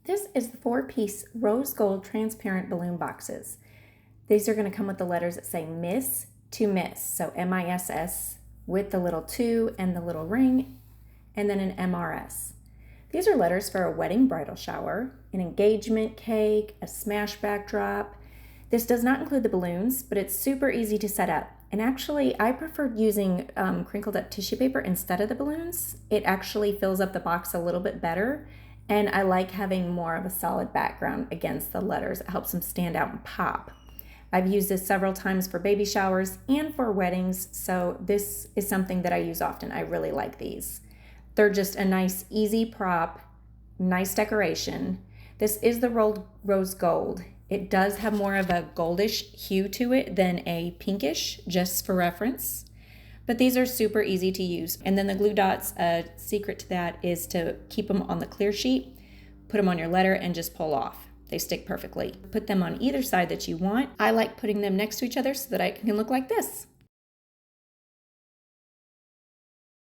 This is the 4-piece rose gold transparent balloon boxes. These are going to come with the letters that say Miss to Miss, so MISS with the little 2 and the little ring, and then an MRS. These are letters for a wedding bridal shower, an engagement cake, a smash backdrop. This does not include the balloons, but it's super easy to set up. And actually, I prefer using crinkled up tissue paper instead of the balloons. It actually fills up the box a little bit better, and I like having more of a solid background against the letters. It helps them stand out and pop. I've used this several times for baby showers and for weddings, so this is something that I use often. I really like these. They're just a nice, easy prop, nice decoration. This is the rolled rose gold. It does have more of a goldish hue to it than a pinkish, just for reference. But these are super easy to use. And then the glue dots, a secret to that is to keep them on the clear sheet, put them on your letter, and just pull off. They stick perfectly. Put them on either side that you want. I like putting them next to each other so that I can look like this.